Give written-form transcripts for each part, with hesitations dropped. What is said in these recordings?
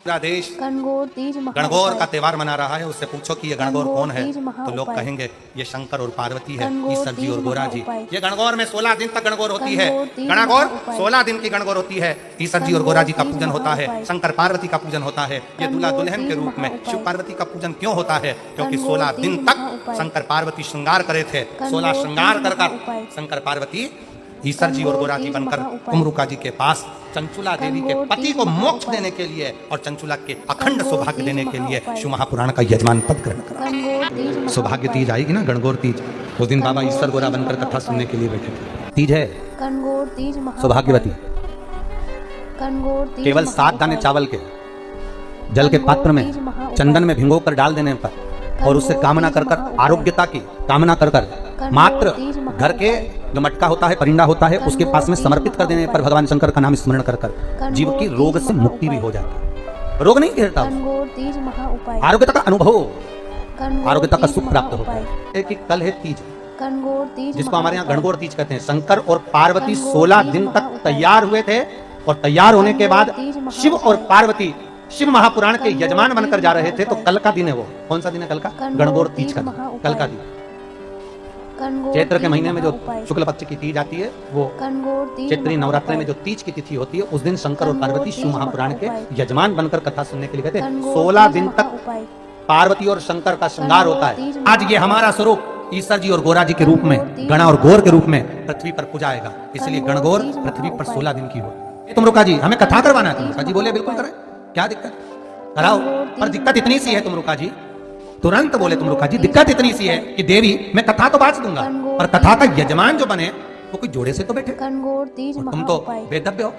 पूरा देश गणगौर का त्योहार मना रहा है। उससे पूछो कि ये गणगौर कौन है, तो लोग कहेंगे ये शंकर और पार्वती है, ईश्वर जी और गोरा जी। ये गणगौर में 16 दिन तक गणगौर होती है। गणगौर 16 दिन की गणगौर होती है। ईश्वर जी और गोरा जी का पूजन होता है, शंकर पार्वती का पूजन होता है। ये दूल्हा दुल्हन के रूप में शिव पार्वती का पूजन क्यों होता है? क्योंकि 16 दिन तक शंकर पार्वती श्रृंगार करे थे। 16 श्रृंगार कर शंकर पार्वती ईश्वर जी और गोरा जी बनकर कुमरुका जी के पास चंचुला देवी के पति को मोक्ष देने के लिए और चंचुला के अखंड सौभाग्य देने के लिए शिव महापुराण का यजमान पद ग्रहण करा। सौभाग्य तीज आएगी ना, गणगौर तीज, उस दिन बाबा ईश्वर गोरा बनकर कथा सुनने के लिए बैठे थे। तीज है सौभाग्यवती। केवल 7 दाने चावल के जल के पात्र में चंदन में भिगो कर डाल देने पर और उससे कामना कर आरोग्यता की कामना कर मात्र घर के जो मटका होता है, परिंदा होता है, उसके पास में समर्पित कर देने पर भगवान शंकर का नाम स्मरण कर जीव की रोग से मुक्ति भी हो जाता है। रोग नहीं घेरता, आरोग्यता का अनुभव, आरोग्यता का सुख प्राप्त होता है। कि कल है तीज, जिसको हमारे यहाँ गणगौर तीज कहते हैं। शंकर और पार्वती 16 दिन तक तैयार हुए थे और तैयार होने के बाद शिव और पार्वती शिव महापुराण के यजमान बनकर जा रहे थे। तो कल का दिन है वो, कौन सा दिन है कल का? गणगौर तीज का कल का दिन। चैत्र के महीने में जो शुक्ल पक्ष की तीज आती है, वो चैत्री नवरात्र में जो तीज की तिथि होती है, उस दिन शंकर और पार्वती शिव महापुराण के यजमान बनकर कथा सुनने के लिए कहते हैं। 16 दिन तक पार्वती और शंकर का श्रृंगार होता है। आज ये हमारा स्वरूप ईश्वर जी और गोरा जी के रूप में, गणा और गौर के रूप में पृथ्वी पर पूजाएगा। इसलिए गणगौर पृथ्वी पर 16 दिन की हो। तुमरुका जी हमें कथा करवाना है। तुमरुका जी बोले बिल्कुल करें, क्या दिक्कत, कराओ। पर दिक्कत इतनी सी है तुमरुका जी, तुरंत बोले तुमरुका जी, दिक्कत इतनी सी है कि देवी मैं कथा तो बांट दूंगा, पर कथा का यजमान जो बने वो कोई जोड़े से तो बैठे। तुम तो बेदब्य हो,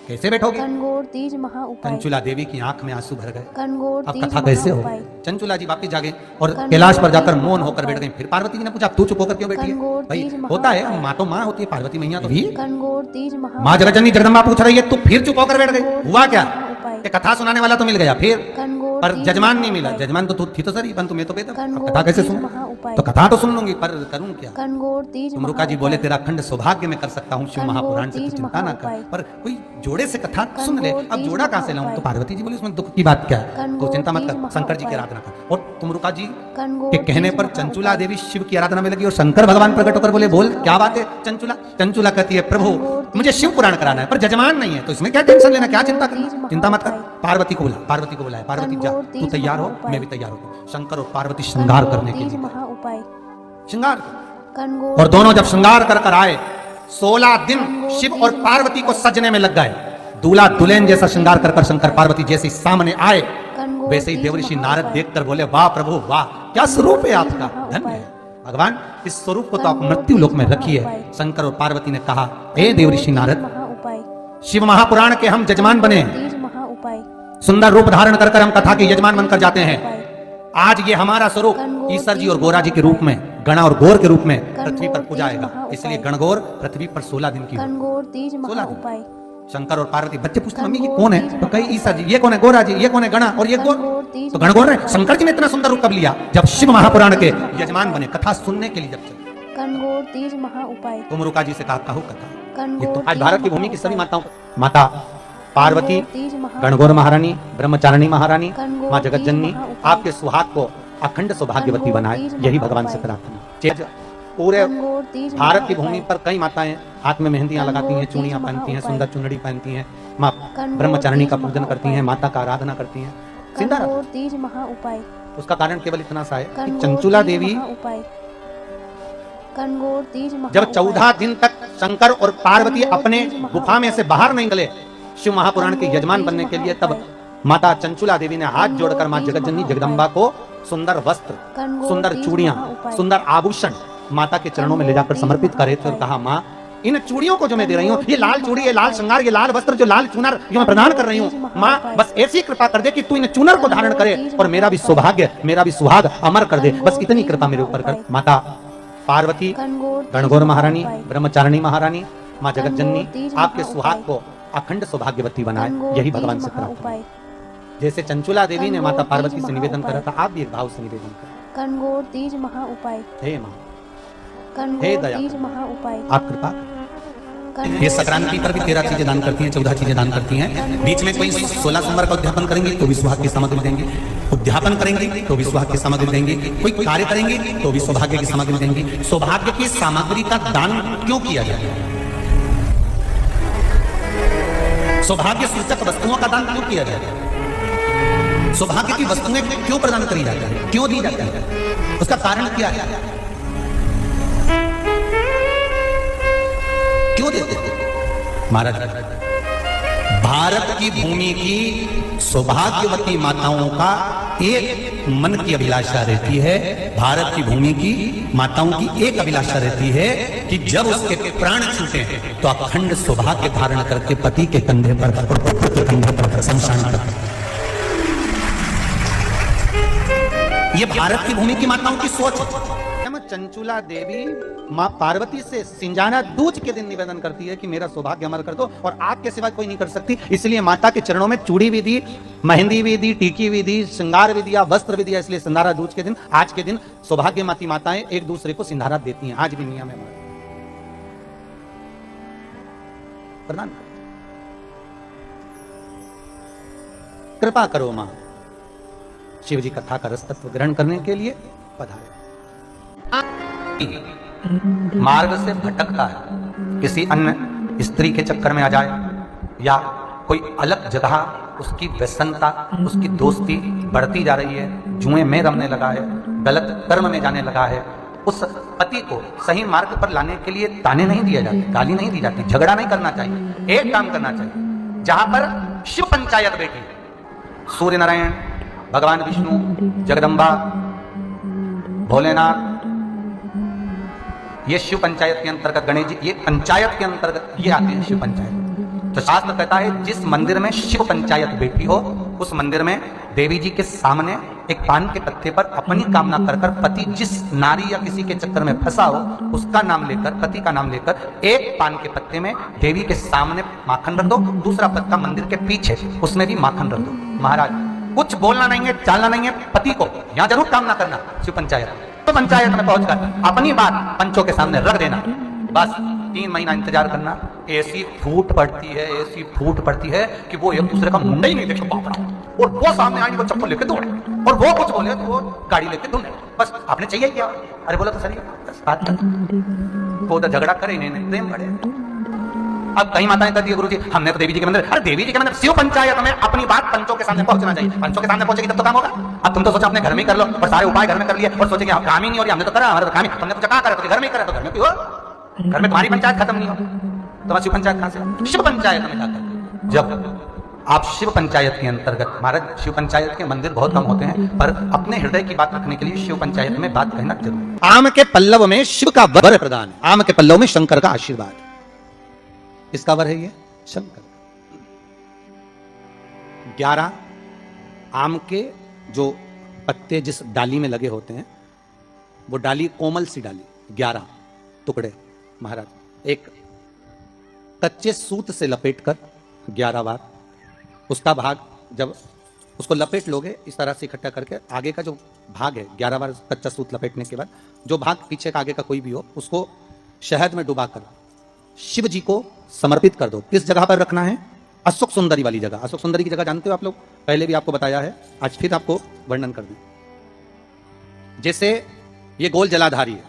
कैसे बैठोगे? चंचुला देवी की आंख में आंसू भर गए। अब कथा कैसे हो? चंचुला जी वापिस जागे और कैलाश पर जाकर मौन होकर बैठ गई। फिर पार्वती जी ने पूछा, तू चुप होकर क्यों बैठी है? भाई होता है, माँ तो माँ होती है, पार्वती मैया तो भी माँ जगतजननी जगदम्बा पूछ रही है, तू फिर चुप होकर बैठ गई। हुआ क्या? कथा सुनाने वाला तो मिल गया, फिर पर जजमान नहीं मिला। जजमान तो थी तो सही, परंतु मैं तो बेदब, कथा कैसे सुनूं? तो कथा तो सुन लूंगी, पर करूं क्या? तुमरुका जी बोले, तेरा अखंड सौभाग्य में कर सकता हूँ शिव महापुराण से, तू चिंता ना कर, पर कोई जोड़े से कथा सुन ले। अब जोड़ा कहां से लाऊं? तो पार्वती जी बोले, उसमें दुख की बात क्या है? तो चिंता मत कर, शंकर जी की आराधना कर। और तुमरुका जी के कहने पर चंचुला देवी शिव की आराधना में लगी और शंकर भगवान प्रकट होकर बोले, बोल क्या बात है चंचुला? चंचुला कहती है, प्रभु मुझे शिव पुराण कराना है, पर जजमान नहीं है, तो इसमें क्या टेंशन लेना, क्या चिंता करना? चिंता मत कर। पार्वती को बुला, पार्वती को बुलाया, पार्वती जा, तू तैयार हो, मैं भी तैयार हूँ। शंकर और पार्वती श्रृंगार करने के लिए श्रृंगार, और दोनों जब श्रृंगार कर कर आए, 16 दिन शिव और पार्वती को सजने में लग गए। दूल्हा दुल्हन जैसा श्रृंगार कर शंकर पार्वती जैसे सामने आए, वैसे ही देवऋषि नारद देखकर बोले, वाह प्रभु वाह, क्या स्वरूप है आपका, धन्य है भगवान, इस स्वरूप को तो आप मृत्यु लोक में रखिए। शंकर और पार्वती ने कहा, हे देवऋषि नारद, शिव महापुराण के हम यजमान बने, सुंदर रूप धारण कर हम कथा के यजमान बनकर जाते हैं। आज ये हमारा स्वरूप ईश्वर जी और गोरा जी के रूप में, गणा और गौर के रूप में पृथ्वी पर पूजाएगा। इसलिए गणगौर पृथ्वी पर 16 दिन की, 16 दिन। शंकर और पार्वती, बच्चे पूछते मम्मी ये कौन है? तो कही ईश्वर जी, ये कौन है? गोरा जी। ये कौन है? गणा। और ये गौर, तो गणगौर है। शंकर जी ने इतना सुंदर रूप कब लिया? जब शिव महापुराण के यजमान बने, कथा सुनने के लिए जब चले। तुमरुका जी से कहा, कहो कथा। ये तो आज भारत की भूमि की सभी माताओं, माता पार्वती, गणगौर महारानी, ब्रह्मचारिणी महारानी, माँ जगतजननी आपके सुहाग को अखंड सौभाग्यवती बनाए, यही भगवान से प्रार्थना। पूरे भारत की भूमि पर कई माताएं हाथ में मेहंदियां लगाती हैं, चूड़ियां पहनती हैं, सुंदर चुनरी पहनती हैं, माँ ब्रह्मचारिणी का पूजन करती हैं, माता का आराधना करती हैं। उसका कारण केवल इतना सा है कि चंचुला देवी जब 14 दिन तक शंकर और पार्वती अपने गुफा में से बाहर नहीं निकले शिव महापुराण के यजमान बनने के लिए, तब माता चंचुला देवी ने हाथ जोड़कर माँ जगतजननी जगदम्बा को सुंदर वस्त्र, सुंदर चूड़ियां, सुंदर आभूषण माता के चरणों में ले जाकर समर्पित करे थे और कहा, माँ इन चूड़ियों को जो मैं दे रही हूँ, ये लाल चूड़ी, ये लाल श्रृंगार, ये लाल वस्त्र, जो लाल चुनर जो मैं प्रदान कर रही हूँ, माँ बस ऐसी कृपा कर दे कि तू इन चुनर को धारण करे और मेरा भी सौभाग्य, मेरा भी सुहाग अमर कर दे, बस इतनी कृपा मेरे ऊपर कर। माता पार्वती, गणगौर महारानी, ब्रह्मचारिणी महारानी, माँ जगतजननी आपके सुहाग को अखंड सौभाग्यवती बनाए, यही भगवान से प्रार्थना। जैसे चंचुला देवी ने माता पार्वती से निवेदन करा था, आप भी एक भाव से निवेदन करें। हे माँ, हे दया, आप कृपा ये संक्रांति पर भी 13 चीजें दान करती हैं, 14 चीजें दान करती हैं। बीच में कोई 16 सोमवार का उद्यापन करेंगे तो भी सुहाग की सामग्री देंगे, उद्यापन करेंगे तो भी सुहाग की सामग्री देंगे, कोई कार्य करेंगे तो भी सौभाग्य की सामग्री देंगे। सौभाग्य की सामग्री का दान क्यों किया जाए? सौभाग्य सूचक वस्तुओं का दान क्यों किया जाए? सौभाग्य की वस्तुएं क्यों प्रदान करी जाती है, क्यों दी जाती है? उसका कारण क्या है? क्यों देते थे महाराज? भारत की भूमि की सौभाग्यवती माताओं का एक मन की अभिलाषा रहती है, भारत की भूमि की माताओं की एक अभिलाषा रहती है कि जब उसके प्राण छूटे तो अखंड सौभाग्य धारण करके पति के कंधे पर शमशान तक। ये भारत की भूमि की माताओं की सोच है। चंचुला देवी मां पार्वती से सिंजाना दूज के दिन निवेदन करती है कि मेरा सौभाग्य अमर कर दो और आपके सिवा कोई नहीं कर सकती। इसलिए माता के चरणों में चूड़ी भी दी, मेहंदी भी दी, टीकी भी दी, श्रृंगार भी दिया, वस्त्र भी दिया। इसलिए सिंधारा दूज के दिन, आज के दिन सौभाग्यवती माताएं एक दूसरे को सिंधारा देती हैं। आज भी नियम है प्रदान। कृपा करो मां, शिव जी कथा का रस तत्व ग्रहण करने के लिए पधारे। मार्ग से भटकता है, किसी अन्य स्त्री के चक्कर में आ जाए या कोई अलग जगह उसकी व्यसनता, उसकी दोस्ती बढ़ती जा रही है, जुए में रमने लगा है, गलत कर्म में जाने लगा है, उस पति को सही मार्ग पर लाने के लिए ताने नहीं दिए जाते, गाली नहीं दी जाती, झगड़ा नहीं करना चाहिए। एक काम करना चाहिए, जहां पर शिव पंचायत बैठी, सूर्य नारायण, भगवान विष्णु, जगदम्बा, भोलेनाथ, ये शिव पंचायत के अंतर्गत, गणेश जी ये पंचायत के अंतर्गत ये आते हैं शिव पंचायत। तो शास्त्र कहता है जिस मंदिर में शिव पंचायत बैठी हो उस मंदिर में देवी जी के सामने एक पान के पत्ते पर अपनी कामना कर कर पति जिस नारी या किसी के चक्कर में फंसा हो उसका नाम लेकर, पति का नाम लेकर एक पान के पत्ते में देवी के सामने माखन रख दो, दूसरा पत्ता मंदिर के पीछे उसमें भी माखन रख दो। महाराज कुछ बोलना नहीं है, चालना नहीं है, पति को यहाँ जरूर कामना करना। शिव पंचायत तो पंचायत में पहुंचकर अपनी बात पंचों के सामने रख देना, बस 3 महीना इंतजार करना। ऐसी फूट पड़ती है, ऐसी फूट पड़ती है कि वो एक दूसरे का मुंडा ही नहीं देखे बाप रे, और वो सामने आएंगे, वो चप्पल लेके दौड़े और वो कुछ बोले तो वो गाड़ी लेके दौड़े। बस आपने चाहिए क्या? अरे बोला तो सही बात कर, वो उधर झगड़ा करे नहीं, प्रेम करे। अब कई माताएं कहती है गुरुजी हमने तो देवी जी के मंदिर, अरे देवी जी के मंदिर शिव पंचायत में अपनी बात पंचों के सामने पहुंचना चाहिए। पंचों के सामने पहुंचेगी तब तो काम होगा। अब तुम तो सोचा अपने घर में ही कर लो और सारे उपाय घर में कर लिए और सोचेंगे काम ही नहीं हो रही, हमने तो करा, हमारा तो काम ही, हमने तो क्या करा, तो घर में ही करा, तो घर में क्यों? घर में तुम्हारी पंचायत खत्म नहीं हो तो शिव पंचायत कहां से? शिव पंचायत में जाकर जब आप शिव पंचायत के अंतर्गत, महाराज शिव पंचायत के मंदिर बहुत कम होते हैं पर अपने हृदय की बात रखने के लिए शिव पंचायत में बात कहना जरूर। आम के पल्लव में शिव का वर प्रदान है, आम के पल्लव में शंकर का आशीर्वाद, इसका वर है ये शंकर। 11 आम के जो पत्ते जिस डाली में लगे होते हैं वो डाली कोमल सी डाली, 11 टुकड़े महाराज एक कच्चे सूत से लपेटकर 11 बार उसका भाग, जब उसको लपेट लोगे इस तरह से इकट्ठा करके आगे का जो भाग है 11 बार कच्चा सूत लपेटने के बाद जो भाग पीछे का आगे का कोई भी हो उसको शहद में डुबाकर शिव जी को समर्पित कर दो। किस जगह पर रखना है? अशोक सुंदरी वाली जगह। अशोक सुंदरी की जगह जानते हो आप लोग, पहले भी आपको बताया है, आज फिर आपको वर्णन कर दूं। जैसे ये गोल जलाधारी है,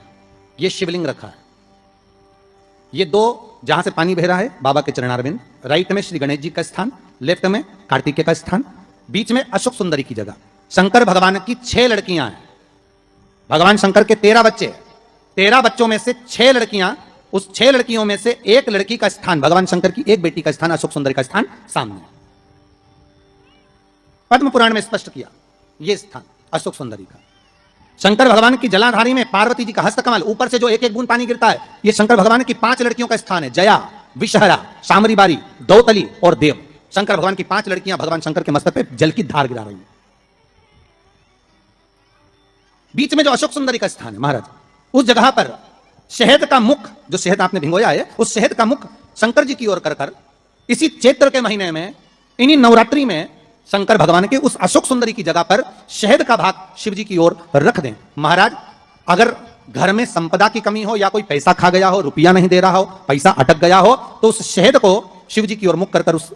ये शिवलिंग रखा है, ये 2 जहां से पानी बह रहा है बाबा के चरणारविंद, राइट में श्री गणेश जी का स्थान, लेफ्ट में कार्तिकेय का स्थान, बीच में अशोक सुंदरी की जगह। शंकर भगवान की 6 लड़कियां हैं, भगवान शंकर के 13 बच्चे, 13 बच्चों में से 6 लड़कियां, उस 6 लड़कियों में से एक लड़की का स्थान, भगवान शंकर की एक बेटी का स्थान, अशोक सुंदरी का स्थान सामने। पद्म पुराण में स्पष्ट किया यह स्थान अशोक सुंदरी का। शंकर भगवान की जलाधारी में पार्वती जी का हस्तकमल, ऊपर से जो एक एक बूंद पानी गिरता है, यह शंकर भगवान की 5 लड़कियों का स्थान है, जया, विषहरा, शामरीबारी, दौतली और देव। शंकर भगवान की 5 लड़कियां भगवान शंकर के मस्तक पे जल की धार गिरा रही हैं। बीच में जो अशोक सुंदरी का स्थान है महाराज, उस जगह पर शहद का मुख, जो शहद आपने भिंगोया है, उस शहद का मुख शंकर जी की ओर कर कर इसी चैत्र के महीने में, इन्हीं नवरात्रि में शंकर भगवान के उस अशोक सुंदरी की जगह पर शहद का भाग शिव जी की ओर रख दें। महाराज अगर घर में संपदा की कमी हो या कोई पैसा खा गया हो, रुपया नहीं दे रहा हो, पैसा अटक गया हो, तो उस शहद को शिव जी की ओर मुख कर उस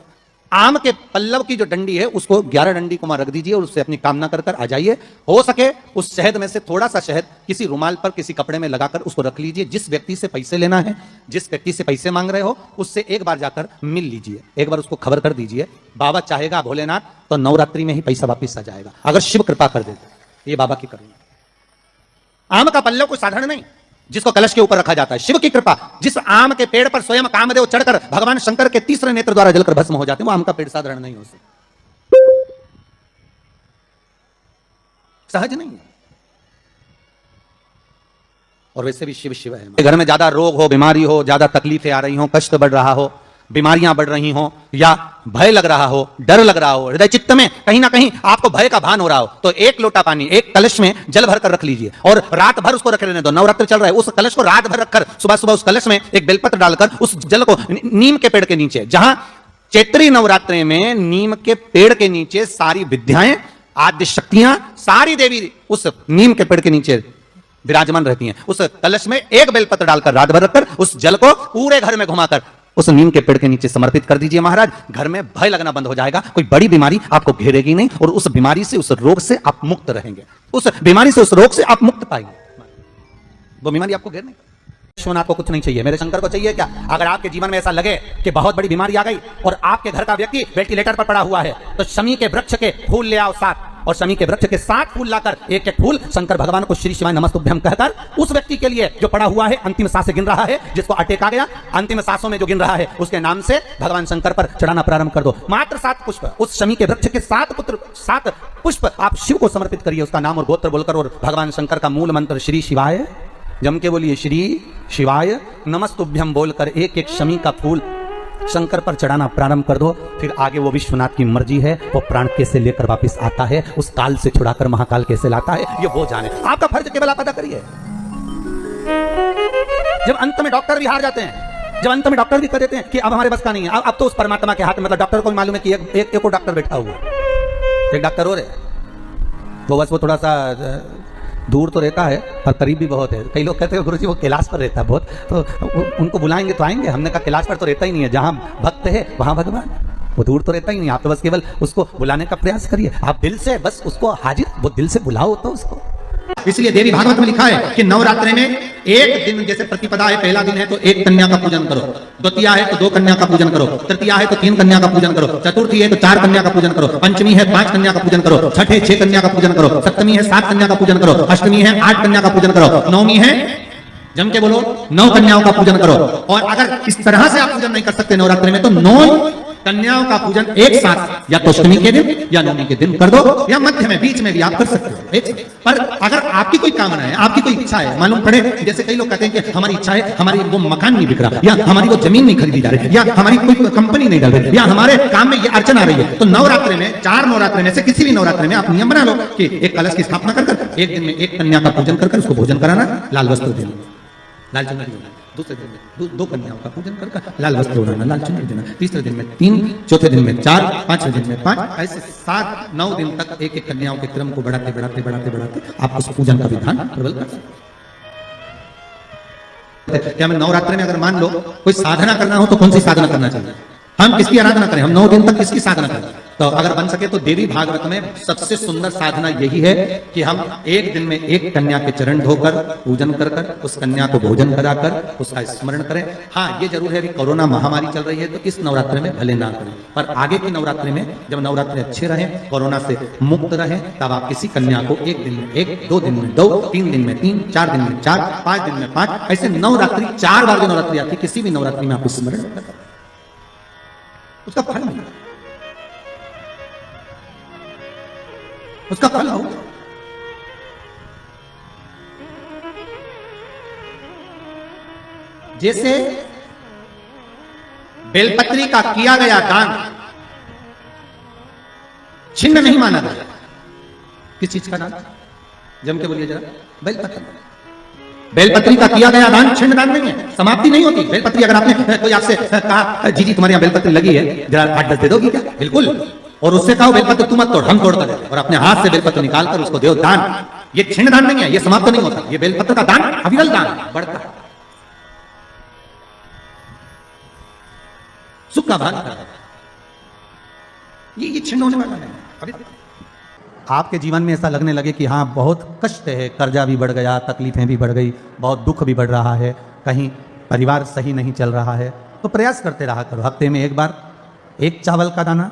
आम के पल्लव की जो डंडी है उसको 11 डंडी को वहां रख दीजिए और उससे अपनी कामना कर आ जाइए। हो सके उस शहद में से थोड़ा सा शहद किसी रुमाल पर किसी कपड़े में लगाकर उसको रख लीजिए। जिस व्यक्ति से पैसे लेना है, जिस व्यक्ति से पैसे मांग रहे हो, उससे एक बार जाकर मिल लीजिए, एक बार उसको खबर कर दीजिए। बाबा चाहेगा भोलेनाथ तो नवरात्रि में ही पैसा वापिस आ जाएगा, अगर शिव कृपा कर देते। ये बाबा की करुणा। आम का पल्लव कोई साधारण नहीं जिसको कलश के ऊपर रखा जाता है, शिव की कृपा। जिस आम के पेड़ पर स्वयं कामदेव चढ़कर भगवान शंकर के तीसरे नेत्र द्वारा जलकर भस्म हो जाते हैं, वो आम का पेड़ साधारण नहीं हो सकता, सहज नहीं है। और वैसे भी शिव शिव है। घर में ज्यादा रोग हो, बीमारी हो, ज्यादा तकलीफें आ रही हो, कष्ट बढ़ रहा हो, बीमारियां बढ़ रही हो, या भय लग रहा हो, डर लग रहा हो, हृदय चित्त में कहीं ना कहीं आपको भय का भान हो रहा हो, तो एक लोटा पानी एक कलश में जल भर कर रख लीजिए और रात भर उसको रख लेने दो। नवरात्र चल रहा है, उस कलश को रात भर रखकर सुबह सुबह उस कलश में एक बेलपत्र डालकर उस जल को नीम के पेड़ के नीचे, जहां चैत्री नवरात्रि में नीम के पेड़ के नीचे सारी विद्याएं, आद्य शक्तियां, सारी देवी उस नीम के पेड़ के नीचे विराजमान रहती हैं। उस कलश में एक बेलपत्र डालकर रात भर रखकर उस जल को पूरे घर में घुमाकर उस नीम के पेड़ के नीचे समर्पित कर दीजिए महाराज। घर में भय लगना बंद हो जाएगा, कोई बड़ी बीमारी आपको घेरेगी नहीं और उस बीमारी से, उस रोग से आप मुक्त रहेंगे। उस बीमारी से, उस रोग से आप मुक्त पाएंगे, वो बीमारी आपको घेर नहीं। विश्वनाथ को कुछ नहीं चाहिए, मेरे शंकर को चाहिए क्या? अगर आपके जीवन में ऐसा लगे कि बहुत बड़ी बीमारी आ गई और आपके घर का व्यक्ति वेंटिलेटर पर पड़ा हुआ है, तो शमी के वृक्ष के फूल ले आओ 7, और शमी के वृक्ष के 7 फूल लाकर एक एक फूल शंकर भगवान को श्री शिवाय नमस्तुभ्यम कहकर उस व्यक्ति के लिए जो पड़ा हुआ है, अंतिम सांसें गिन रहा है, जिसको अटैक आ गया, अंतिम सांसों में जो गिन रहा है, उसके नाम से भगवान शंकर पर चढ़ाना प्रारंभ कर दो। मात्र 7 पुष्प, उस शमी के वृक्ष के 7 पुष्प आप शिव को समर्पित करिए, उसका नाम और गोत्र बोलकर, और भगवान शंकर का मूल मंत्र श्री शिवाय, जम के बोलिए श्री शिवाय नमस्तुभ्यम बोलकर एक एक शमी का फूल शंकर पर चढ़ाना प्रारंभ कर दो। फिर आगे वो विश्वनाथ की मर्जी है, वो प्राण कैसे लेकर वापस आता है, उस काल से छुड़ाकर महाकाल कैसे लाता है, ये वो जाने। आपका फर्ज केवल आप अदा करिए। जब अंत में डॉक्टर भी हार जाते हैं, जब अंत में डॉक्टर भी कह देते हैं कि अब हमारे बस का नहीं है, अब तो उस परमात्मा के हाथ में, मतलब डॉक्टर को मालूम है कि एक और डॉक्टर बैठा हुआ, एक डॉक्टर और है, वो बस वो थोड़ा सा दूर तो रहता है पर करीब भी बहुत है। कई लोग कहते हैं गुरुजी वो कैलाश पर रहता है बहुत, तो उनको बुलाएंगे तो आएंगे। हमने कहा कैलाश पर तो रहता ही नहीं है, जहां भक्त है वहां भगवान, वो दूर तो रहता ही नहीं। आप तो बस केवल उसको बुलाने का प्रयास करिए, आप दिल से बस उसको हाजिर, वो दिल से बुलाओ तो उसको। इसलिए देवी भागवत में लिखा है कि नवरात्रि में एक दिन, जैसे प्रतिपदा है, पहला दिन है तो 1 कन्या का पूजन करो, द्वितीया है तो 2 कन्या का पूजन करो, तृतीया है तो 3 कन्या का पूजन करो, चतुर्थी है तो 4 कन्या का पूजन करो, पंचमी है 5 कन्या का पूजन करो, छठे 6 कन्या का पूजन करो, सप्तमी है 7 कन्या का पूजन करो, अष्टमी है 8 कन्या का पूजन करो, नवमी है, जम के बोलो, 9 कन्याओं का पूजन करो। और अगर इस तरह से आप पूजन नहीं कर सकते नवरात्रि में, तो 9 कन्याओं का पूजन एक साथ, या तो अष्टमी के दिन या नवमी के दिन कर दो, या मध्य में, बीच में भी आप कर सकते हो एक साथ। पर अगर आपकी कोई कामना है, आपकी कोई इच्छा है, मालूम पड़े, जैसे कई लोग कहते हैं कि हमारी इच्छा है, हमारी वो मकान नहीं बिक रहा, या हमारी वो जमीन नहीं खरीदी जा रही, या हमारी कोई कंपनी नहीं डल रही, या हमारे काम में ये अड़चन आ रही है, तो नवरात्रि में, 4 नवरात्रि में से किसी भी नवरात्रि में आप नियम बना लो कि एक कलश की स्थापना कर एक दिन में 1 कन्या का पूजन कर उसको भोजन कराना, लाल वस्त्र देना, लाल चुनरी देना, दूसरे दिन में 2 कन्याओं का पूजन कर लाल वस्त्र उड़ाना, लाल चुनरी देना, तीसरे दिन में 3, चौथे दिन में 4, पांचवें दिन में 5, ऐसे 7-9 दिन तक एक एक कन्याओं के क्रम को बढ़ाते बढ़ाते बढ़ाते बढ़ाते आप उस पूजन का विधान प्रबल कर सकते। क्या मैं नवरात्रि में अगर मान लो कोई साधना करना हो तो कौन सी साधना करना चाहिए? हम किसकी आराधना करें? हम 9 दिन तक किसकी साधना करें? तो अगर बन सके तो देवी भागवत में सबसे सुंदर साधना यही है कि हम एक दिन में 1 कन्या के चरण धोकर पूजन कर उस कन्या को भोजन कराकर उसका स्मरण करें। हाँ, ये जरूर है कि कोरोना महामारी चल रही है तो इस नवरात्रि में भले ना करें, पर आगे की नवरात्रि में, जब नवरात्रि अच्छे रहे, कोरोना से मुक्त रहे, तब आप किसी कन्या को 1 दिन में 1, 2 दिन में 2, 3 दिन में 3, 4 दिन में 4, 5 दिन में 5, ऐसे नवरात्रि 4 बार जो नवरात्रि आती है, किसी भी नवरात्रि में आप स्मरण करें, उसका फल मिलेगा, उसका फल होगा। जैसे बेलपत्री का किया गया दान छिन्न नहीं माना गया। किस चीज का दान? जम के बोलिए जरा। बेलपत्री, बेलपत्री का किया गया दान छिन्न दान नहीं है, समाप्ति नहीं होती। बेलपत्री अगर आपने कोई आपसे कहा जी जी तुम्हारे यहां बेलपत्री लगी है, जरा 8-10 दे दोगी क्या? बिल्कुल, और उससे कहो बेलपत्र तू मत तोड़, हम तोड़ कर देते, और अपने हाथ से बेलपत्र निकाल कर उसको दो दान। ये छिन्न दान नहीं है, ये समाप्त नहीं होता, ये बेलपत्र का दान अविरल दान बढ़ता है, सुख का भाग करता है। ये छिन्न होने वाला नहीं। आपके जीवन में ऐसा लगने लगे कि हाँ बहुत कष्ट है, कर्जा भी बढ़ गया, तकलीफें भी बढ़ गई, बहुत दुख भी बढ़ रहा है, कहीं परिवार सही नहीं चल रहा है, तो प्रयास करते रहा करो। हफ्ते में एक बार एक चावल का दाना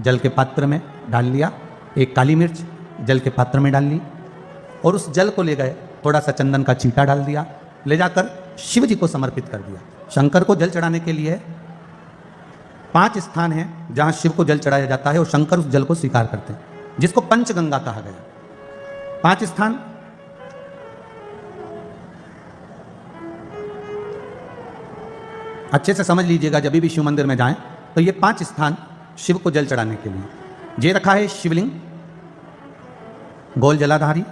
जल के पात्र में डाल लिया, एक काली मिर्च जल के पात्र में डाल ली, और उस जल को ले गए, थोड़ा सा चंदन का चीटा डाल दिया, ले जाकर शिव जी को समर्पित कर दिया। शंकर को जल चढ़ाने के लिए 5 स्थान हैं जहां शिव को जल चढ़ाया जाता है, और शंकर उस जल को स्वीकार करते हैं, जिसको पंचगंगा कहा गया। 5 स्थान, अच्छे से समझ लीजिएगा, जब भी शिव मंदिर में जाएं तो ये 5 स्थान शिव को जल चढ़ाने के लिए ये रखा है। शिवलिंग, गोल जलाधारी,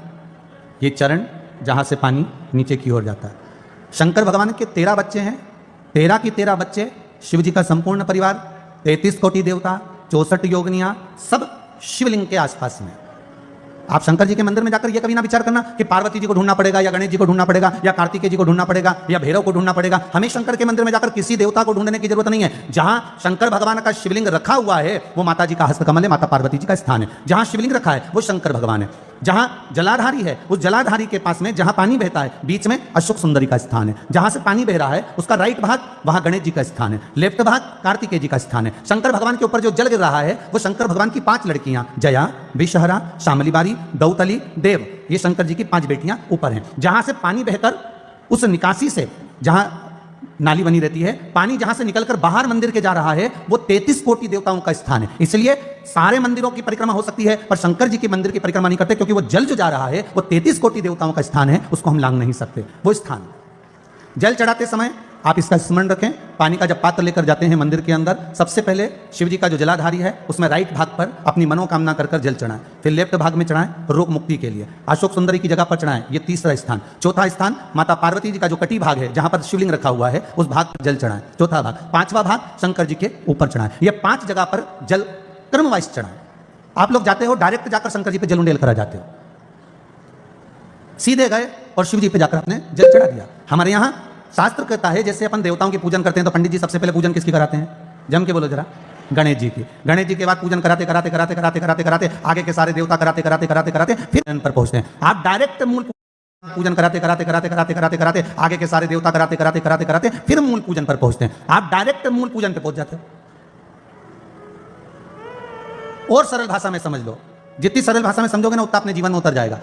ये चरण जहां से पानी नीचे की ओर जाता है। शंकर भगवान के 13 बच्चे हैं, 13 की 13 बच्चे, शिव जी का संपूर्ण परिवार, 33 कोटि देवता, 64 योगिनियां, सब शिवलिंग के आसपास में। आप शंकर जी के मंदिर में जाकर ये कभी ना विचार करना कि पार्वती जी को ढूंढना पड़ेगा, या गणेश जी को ढूंढना पड़ेगा, या कार्तिकेय जी को ढूंढना पड़ेगा, या भैरव को ढूंढना पड़ेगा। हमें शंकर के मंदिर में जाकर किसी देवता को ढूंढने की जरूरत नहीं है। जहां शंकर भगवान का शिवलिंग रखा हुआ है वो माता जी का हस्तकमल है, माता पार्वती जी का स्थान है। जहां शिवलिंग रखा है वो शंकर भगवान है। जहां जलाधारी है उस जलाधारी के पास में जहां पानी बहता है बीच में अशोक सुंदरी का स्थान है। जहां से पानी बह रहा है उसका राइट भाग वहां गणेश जी का स्थान है, लेफ्ट भाग कार्तिकेय जी का स्थान है। शंकर भगवान के ऊपर जो जल गिर रहा है वो शंकर भगवान की 5 लड़कियां, जया, विषहरा, शामली बारी, दौतली, देव, ये शंकर जी की 5 बेटियां ऊपर हैं। जहां से पानी बहकर उस निकासी से, जहां नाली बनी रहती है, पानी जहां से निकलकर बाहर मंदिर के जा रहा है वो 33 कोटि देवताओं का स्थान है। इसलिए सारे मंदिरों की परिक्रमा हो सकती है पर शंकर जी के मंदिर की परिक्रमा नहीं करते, क्योंकि वो जल जो जा रहा है वो 33 कोटि देवताओं का स्थान है, उसको हम लांघ नहीं सकते। वो स्थान जल चढ़ाते समय आप इसका स्मरण रखें। पानी का जब पात्र लेकर जाते हैं मंदिर के अंदर, सबसे पहले शिव जी का जो जलाधारी है उसमें राइट भाग पर अपनी मनोकामना कर कर जल चढ़ाएं, फिर लेफ्ट भाग में चढ़ाएं रोग मुक्ति के लिए, अशोक सुंदरी की जगह पर चढ़ाएं, ये 3रा स्थान। 4था स्थान माता पार्वती जी का जो कटी भाग है जहां पर शिवलिंग रखा हुआ है उस भाग पर जल चढ़ाएं, 4था भाग। 5वां भाग शंकर जी के ऊपर चढ़ाएं। ये 5 जगह पर जल क्रमवाइज चढ़ाएं। आप लोग जाते हो डायरेक्ट जाकर शंकर जी पे जल उंडेल करा जाते हो, सीधे गए और शिव जी पे जाकर आपने जल चढ़ा दिया। हमारे यहाँ शास्त्र कहता है जैसे अपन देवताओं की पूजन करते हैं तो पंडित जी सबसे पहले पूजन किसकी कराते हैं? जम के बोलो जरा। गणेश जी की। गणेश जी के बाद पूजन कराते कराते कराते कराते कराते कराते आगे के सारे देवता कराते कराते कराते कराते फिर इन पर पहुंचते हैं। आप डायरेक्ट मूल पूजन कराते कराते कराते कराते कराते कराते आगे के सारे देवता कराते कराते कराते कराते फिर मूल पूजन पर पहुंचते हैं। आप डायरेक्ट मूल पूजन पर पहुंच जाते हो। और सरल भाषा में समझ लो, जितनी सरल भाषा में समझोगे ना उतना अपने जीवन में उतर जाएगा।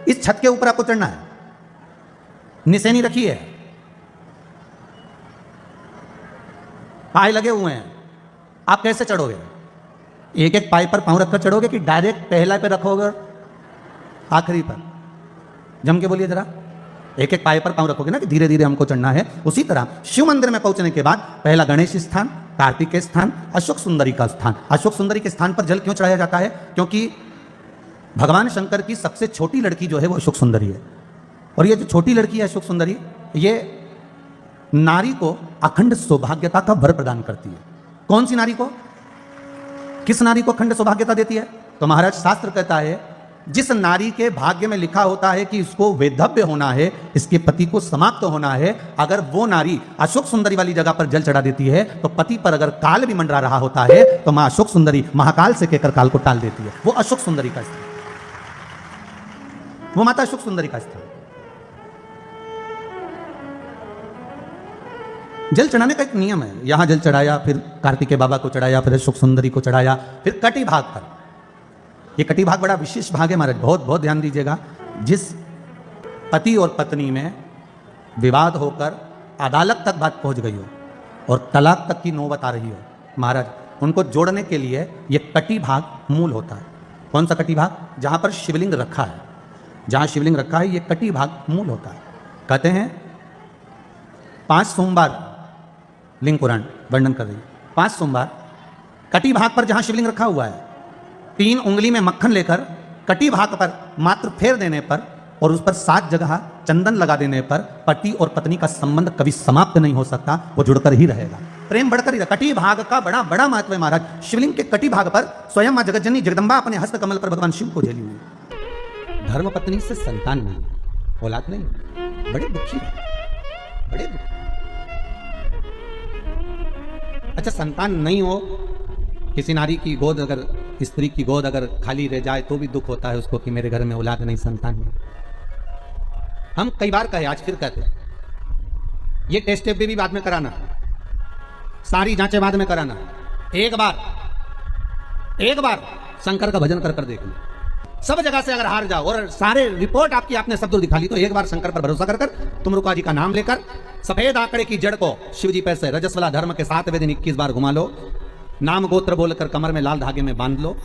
इस छत के ऊपर आपको चढ़ना है, निशानी रखी है, पाए लगे हुए हैं, आप कैसे चढ़ोगे? एक एक पाए पर पांव रखकर चढ़ोगे कि डायरेक्ट पहला पे रखोगे आखिरी पर? जम के बोलिए जरा। एक एक पाए पर पांव रखोगे ना कि धीरे धीरे हमको चढ़ना है। उसी तरह शिव मंदिर में पहुंचने के बाद पहला गणेश स्थान, कार्तिकेय स्थान, अशोक सुंदरी का स्थान। अशोक सुंदरी के स्थान पर जल क्यों चढ़ाया जाता है? क्योंकि भगवान शंकर की सबसे छोटी लड़की जो है वो अशोक सुंदरी है। और ये जो छोटी लड़की है अशोक सुंदरी, ये नारी को अखंड सौभाग्यता का वर प्रदान करती है। कौन सी नारी को? किस नारी को अखंड सौभाग्यता देती है? तो महाराज शास्त्र कहता है जिस नारी के भाग्य में लिखा होता है कि इसको वैधव्य होना है, इसके पति को समाप्त होना है, अगर वो नारी अशोक सुंदरी वाली जगह पर जल चढ़ा देती है तो पति पर अगर काल भी मंडरा रहा होता है तो मां अशोक सुंदरी महाकाल से कहकर काल को टाल देती है। वो अशोक सुंदरी का स्थान, वो माता अशोक सुंदरी का स्थान। जल चढ़ाने का एक नियम है। यहां जल चढ़ाया, फिर कार्तिकेय बाबा को चढ़ाया, फिर अशोक सुंदरी को चढ़ाया, फिर कटी भाग पर। ये कटी भाग बड़ा विशेष भाग है महाराज, बहुत बहुत ध्यान दीजिएगा। जिस पति और पत्नी में विवाद होकर अदालत तक बात पहुंच गई हो और तलाक तक की नौबत आ रही हो, महाराज उनको जोड़ने के लिए ये कटी भाग मूल होता है। कौन सा कटी भाग? जहां पर शिवलिंग रखा है, जहां शिवलिंग रखा है ये कटी भाग मूल होता है। कहते हैं 5 सोमवार लिंग पुराण वर्णन कर रही है। 5 सोमवार कटी भाग पर जहां शिवलिंग रखा हुआ है, 3 उंगली में मक्खन लेकर कटी भाग पर मात्र फेर देने पर और उस पर 7 जगह चंदन लगा देने पर पति और पत्नी का संबंध कभी समाप्त नहीं हो सकता, वो जुड़कर ही रहेगा। प्रेम बढ़कर ही कटी भाग का बड़ा बड़ा महत्व है महाराज। शिवलिंग के कटी भाग पर स्वयं मां जगतजननी जगदम्बा अपने हस्त कमल पर भगवान शिव को झेली हुई। धर्म पत्नी से संतान नहीं, औलाद नहीं, बड़े दुखी है, बड़े दुखी। अच्छा, संतान नहीं हो, किसी नारी की गोद अगर, स्त्री की गोद अगर खाली रह जाए तो भी दुख होता है उसको कि मेरे घर में औलाद नहीं, संतान नहीं। हम कई बार कहे, आज फिर कहते हैं, ये टेस्ट भी बाद में कराना, सारी जांचें बाद में कराना, एक बार शंकर का भजन कर देखना। सब जगह से अगर हार जाओ और सारे रिपोर्ट आपकी आपने सब दूर दिखा ली, तो एक बार शंकर पर भरोसा कर तुम रुका जी का नाम लेकर सफेद आंकड़े की जड़ को शिव जी पे से रजस्वला धर्म के 7वें दिन 21 बार घुमा लो, नाम गोत्र बोलकर कमर में लाल धागे में बांध लो,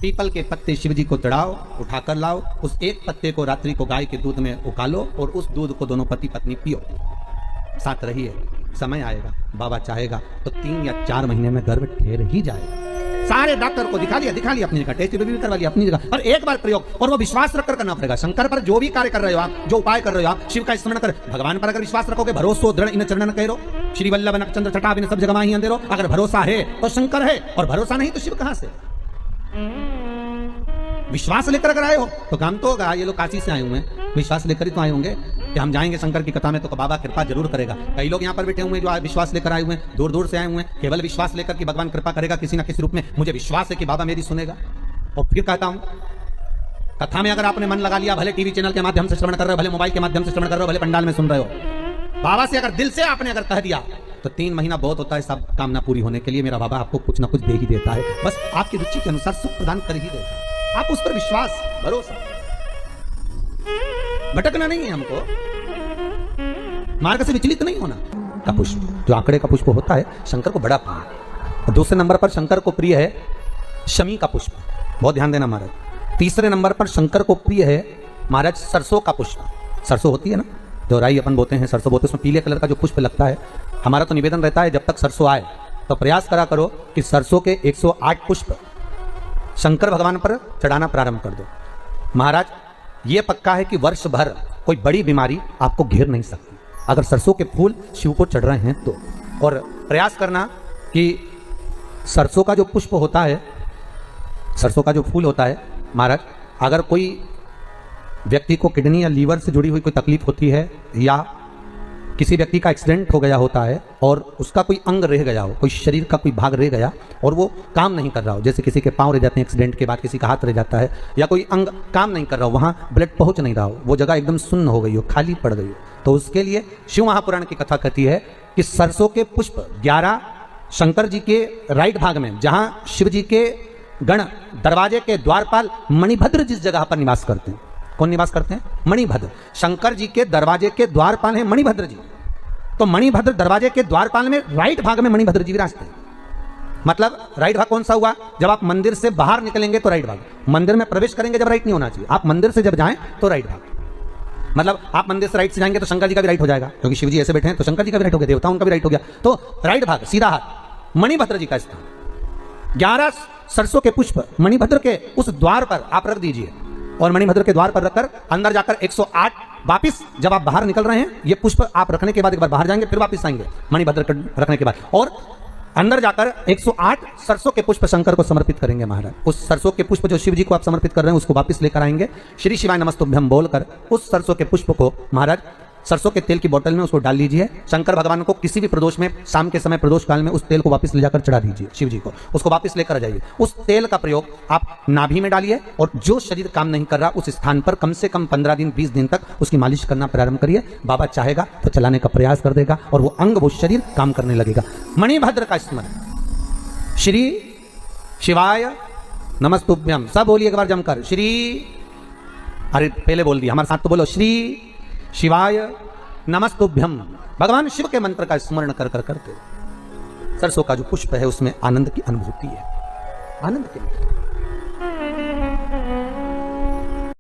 पीपल के पत्ते शिव जी को चढ़ाओ, उठाकर लाओ, उस एक पत्ते को रात्रि को गाय के दूध में उकालो और उस दूध को दोनों पति पत्नी पियो, साथ रहिए। समय आएगा, बाबा चाहेगा तो 3 या 4 महीने में गर्भ ठहर ही जाएगा। सारे डॉक्टर को दिखा लिया अपनी जगह, टेस्ट भी करवा लिया अपनी जगह, और एक बार प्रयोग, और वो विश्वास रखकर करना पड़ेगा। शंकर पर जो भी कार्य कर रहे हो आप, जो उपाय कर रहे हो आप, शिव का स्मरण कर, भगवान पर अगर विश्वास रखोगे, भरोसो दृढ़ इन चरणन करो, श्री वल्लभ नक्षत्र छटा बिन सब जगह ही अंधेरो। अगर भरोसा है तो शंकर है, और भरोसा नहीं तो शिव कहां से? विश्वास लेकर अगर आए हो तो काम तो होगा। ये लोग काशी से आए हुए हैं, विश्वास लेकर ही तो आए होंगे कि हम जाएंगे शंकर की कथा में तो बाबा कृपा जरूर करेगा। कई लोग यहाँ पर बैठे हुए हैं जो विश्वास लेकर आए हुए हैं, दूर दूर से आए हुए हैं, केवल विश्वास लेकर कि भगवान कृपा करेगा किसी ना किसी रूप में, मुझे विश्वास है कि बाबा मेरी सुनेगा। और फिर कहता हूं, कथा में अगर आपने मन लगा लिया, भले टीवी चैनल के माध्यम से श्रवण कर रहे हो, भले मोबाइल के माध्यम से श्रवण कर रहे हो, भले पंडाल में सुन रहे हो, बाबा से अगर दिल से आपने अगर कह दिया तो 3 महीना बहुत होता है सब कामना पूरी होने के लिए। मेरा बाबा आपको कुछ ना कुछ दे ही देता है, बस आपकी रुचि के अनुसार सुख प्रदान कर ही देता है। आप उस पर विश्वास, भरोसा, भटकना नहीं है हमको, मार्ग से विचलित नहीं होना। का पुष्प, जो आंकड़े का पुष्प होता है, शंकर को बड़ा प्रिय है। दूसरे नंबर पर शंकर को प्रिय है शमी का पुष्प, बहुत ध्यान देना महाराज। तीसरे नंबर पर शंकर को प्रिय है महाराज सरसों का पुष्प। सरसों होती है ना, जो राई अपन बोते हैं, सरसों बोते हैं, उसमें पीले कलर का जो पुष्प लगता है। हमारा तो निवेदन रहता है जब तक सरसों आए तो प्रयास करा करो कि सरसों के 108 पुष्प शंकर भगवान पर चढ़ाना प्रारंभ कर दो। महाराज ये पक्का है कि वर्ष भर कोई बड़ी बीमारी आपको घेर नहीं सकती अगर सरसों के फूल शिव को चढ़ रहे हैं तो। और प्रयास करना कि सरसों का जो पुष्प होता है, सरसों का जो फूल होता है महाराज, अगर कोई व्यक्ति को किडनी या लीवर से जुड़ी हुई कोई तकलीफ होती है, या किसी व्यक्ति का एक्सीडेंट हो गया होता है और उसका कोई अंग रह गया हो, कोई शरीर का कोई भाग रह गया और वो काम नहीं कर रहा हो, जैसे किसी के पांव रह जाते हैं एक्सीडेंट के बाद, किसी का हाथ रह जाता है, या कोई अंग काम नहीं कर रहा हो, वहाँ ब्लड पहुँच नहीं रहा हो, वो जगह एकदम सुन्न हो गई हो, खाली पड़ गई हो, तो उसके लिए शिव महापुराण की कथा कहती है कि सरसों के पुष्प 11 शंकर जी के राइट भाग में, जहाँ शिव जी के गण दरवाजे के द्वारपाल मणिभद्र जिस जगह पर निवास करते हैं, कौन निवास करते हैं? मणिभद्र। शंकर जी के दरवाजे के द्वारपाल हैं मणिभद्र जी, तो मणिभद्र दरवाजे के द्वारपाल में राइट भाग में मणिभद्र जी विराजते हैं। मतलब राइट भाग कौन सा हुआ? जब आप मंदिर से बाहर निकलेंगे तो राइट भाग, मंदिर में प्रवेश करेंगे जब राइट नहीं होना चाहिए, आप मंदिर से जब जाएं तो राइट भाग। मतलब आप मंदिर से राइट से जाएंगे तो शंकर जी का भी राइट हो जाएगा, क्योंकि शिव जी ऐसे बैठे हैं तो शंकर जी का भी राइट हो गया, देवताओं का भी राइट हो गया, तो राइट भाग सीधा हाथ मणिभद्र जी का स्थान। 11 सरसों के पुष्प मणिभद्र के उस द्वार पर आप रख दीजिए, और मणिभद्र के द्वार पर रखकर अंदर जाकर 108 वापिस जब आप बाहर निकल रहे हैं, ये पुष्प आप रखने के बाद एक बार बाहर जाएंगे, फिर वापिस आएंगे मणिभद्र रखने के बाद, और अंदर जाकर 108 सरसों के पुष्प शंकर को समर्पित करेंगे महाराज। उस सरसों के पुष्प जो शिव जी को आप समर्पित कर रहे हैं उसको वापिस लेकर आएंगे, श्री शिवाय नमस्तुभ्यम बोलकर उस सरसों के पुष्प को महाराज सरसों के तेल की बोतल में उसको डाल लीजिए। शंकर भगवान को किसी भी प्रदोष में, शाम के समय प्रदोष काल में उस तेल को वापस ले जाकर चढ़ा दीजिए शिव जी को, उसको वापस लेकर आ जाइए। उस तेल का प्रयोग आप नाभि में डालिए, और जो शरीर काम नहीं कर रहा उस स्थान पर कम से कम 15 दिन 20 दिन तक उसकी मालिश करना प्रारंभ करिए। बाबा चाहेगा तो चलाने का प्रयास कर देगा और वो अंग, वो शरीर काम करने लगेगा। मणिभद्र का स्मरण, श्री शिवाय नमस्तुभ्यम, सब बोलिए एक बार जमकर, श्री, अरे पहले बोल दिया, हमारे साथ तो बोलो, श्री शिवाय नमस्तुभ्यम। भगवान शिव के मंत्र का स्मरण कर कर करके सरसों का जो पुष्प है उसमें आनंद की अनुभूति है, आनंद के